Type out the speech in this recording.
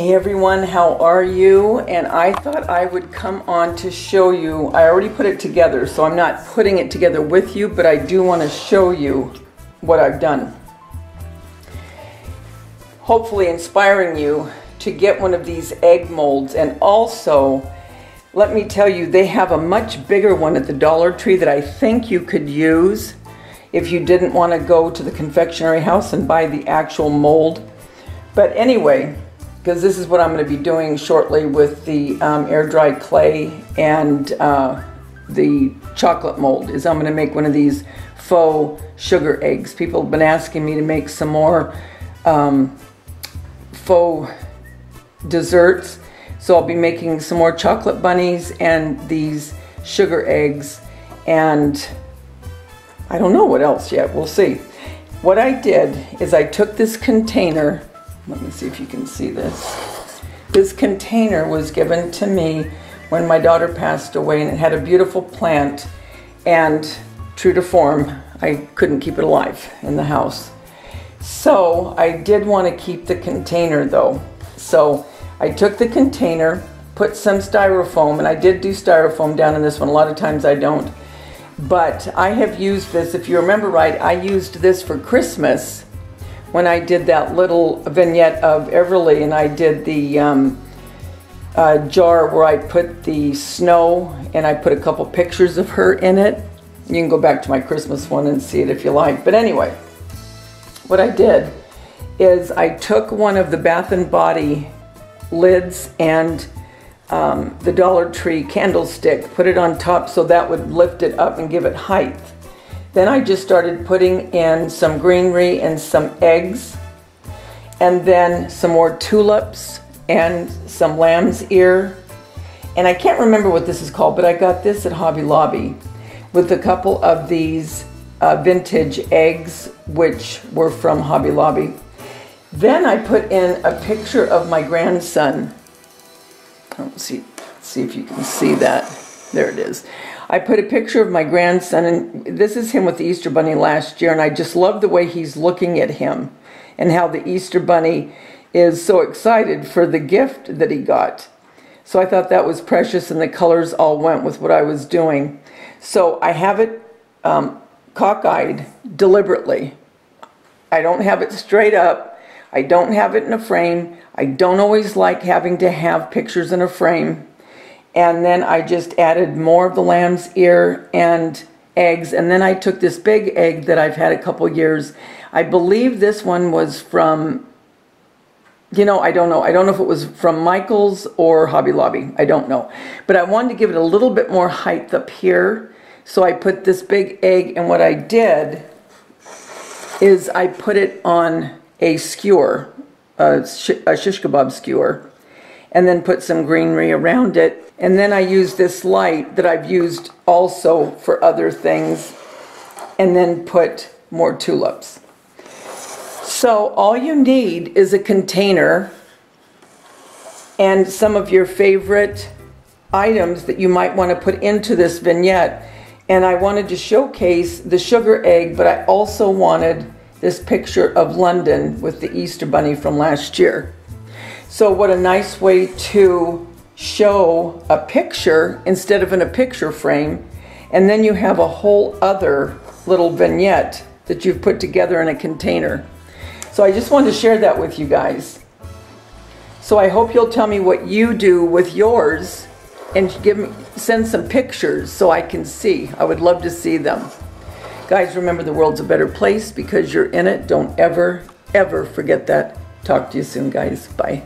Hey everyone, how are you? And I thought I would come on to show you, I already put it together, so I'm not putting it together with you, but I do want to show you what I've done. Hopefully inspiring you to get one of these egg molds. And also, let me tell you, they have a much bigger one at the Dollar Tree that I think you could use if you didn't want to go to the confectionery house and buy the actual mold. But anyway, because this is what I'm going to be doing shortly with the air-dried clay and the chocolate mold, is I'm going to make one of these faux sugar eggs. People have been asking me to make some more faux desserts, so I'll be making some more chocolate bunnies and these sugar eggs, and I don't know what else yet. We'll see. What I did is I took this container. Let me see if you can see this. This container was given to me when my daughter passed away, and it had a beautiful plant, and true to form, I couldn't keep it alive in the house. So I did want to keep the container though. So I took the container, put some styrofoam, and I did do styrofoam down in this one. A lot of times I don't. But I have used this, if you remember right, I used this for Christmas when I did that little vignette of Everly, and I did the jar where I put the snow and I put a couple pictures of her in it. You can go back to my Christmas one and see it if you like. But anyway, what I did is I took one of the Bath & Body lids and the Dollar Tree candlestick, put it on top so that would lift it up and give it height. Then I just started putting in some greenery and some eggs, and then some more tulips and some lamb's ear. And I can't remember what this is called, but I got this at Hobby Lobby with a couple of these vintage eggs, which were from Hobby Lobby. Then I put in a picture of my grandson. Let's see if you can see that. There it is. I put a picture of my grandson, and this is him with the Easter Bunny last year, and I just love the way he's looking at him and how the Easter Bunny is so excited for the gift that he got. So I thought that was precious, and the colors all went with what I was doing. So I have it cockeyed deliberately. I don't have it straight up. I don't have it in a frame. I don't always like having to have pictures in a frame. And then I just added more of the lamb's ear and eggs. And then I took this big egg that I've had a couple years. I believe this one was from, I don't know. I don't know if it was from Michael's or Hobby Lobby. I don't know. But I wanted to give it a little bit more height up here. So I put this big egg, and what I did is I put it on a skewer, a shish kebab skewer, and then put some greenery around it. And then I used this light that I've used also for other things, and then put more tulips. So all you need is a container and some of your favorite items that you might want to put into this vignette. And I wanted to showcase the sugar egg, but I also wanted this picture of London with the Easter Bunny from last year. So what a nice way to show a picture instead of in a picture frame, and then you have a whole other little vignette that you've put together in a container. So I just wanted to share that with you guys. So I hope you'll tell me what you do with yours and send some pictures so I can see. I would love to see them. Guys, remember, the world's a better place because you're in it. Don't ever, ever forget that. Talk to you soon, guys. Bye.